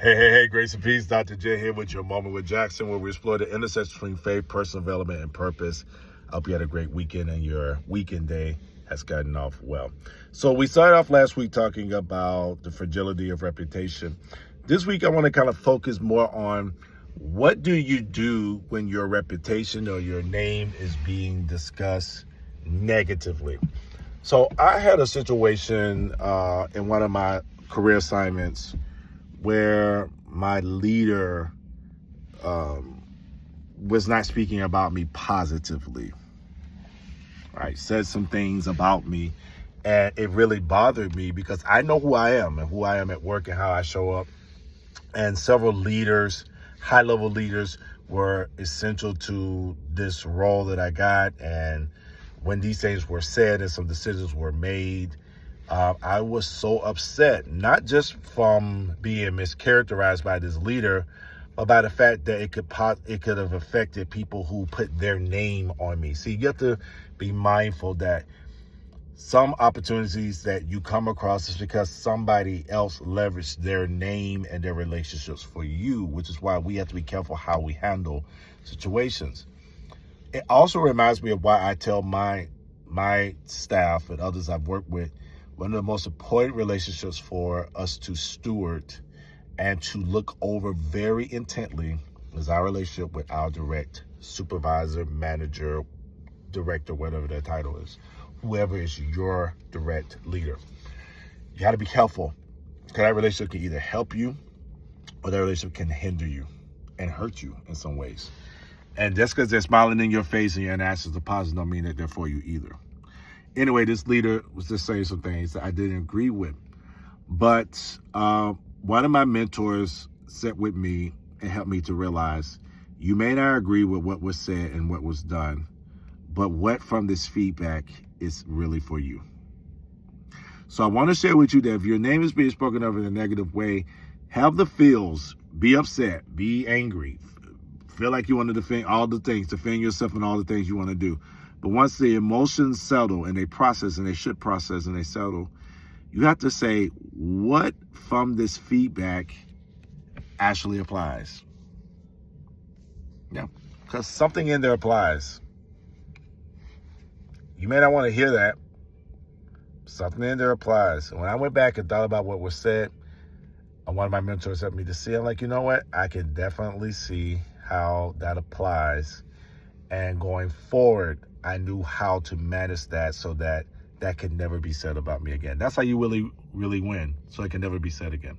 Hey, grace and peace. Dr. J here with your Moment with Jackson, where we explore the intersection between faith, personal development, and purpose. I hope you had a great weekend and your weekend day has gotten off well. So we started off last week talking about the fragility of reputation. This week, I want to kind of focus more on what do you do when your reputation or your name is being discussed negatively. So I had a situation in one of my career assignments where my leader was not speaking about me positively, right? Said some things about me, and it really bothered me because I know who I am and who I am at work and how I show up. And several leaders, high-level leaders, were essential to this role that I got. And when these things were said and some decisions were made, I was so upset, not just from being mischaracterized by this leader, but by the fact that it could have affected people who put their name on me. See, you have to be mindful that some opportunities that you come across is because somebody else leveraged their name and their relationships for you, which is why we have to be careful how we handle situations. It also reminds me of why I tell my staff and others I've worked with, one of the most important relationships for us to steward and to look over very intently is our relationship with our direct supervisor, manager, director, whatever their title is, whoever is your direct leader. You got to be careful, because that relationship can either help you or that relationship can hinder you and hurt you in some ways. And just because they're smiling in your face and your answers are positive don't mean that they're for you either. Anyway, this leader was just saying some things that I didn't agree with. But one of my mentors sat with me and helped me to realize you may not agree with what was said and what was done, but what from this feedback is really for you. So I want to share with you that if your name is being spoken of in a negative way, have the feels, be upset, be angry, feel like you want to defend all the things, defend yourself and all the things you want to do. But once the emotions settle and they process, and they should process and they settle, you have to say what from this feedback actually applies. Yeah, because something in there applies. You may not want to hear that. Something in there applies. And when I went back and thought about what was said, one of my mentors helped me to see, I'm like, you know what? I can definitely see how that applies. And going forward, I knew how to manage that so that that can never be said about me again. That's how you really, really win. So it can never be said again.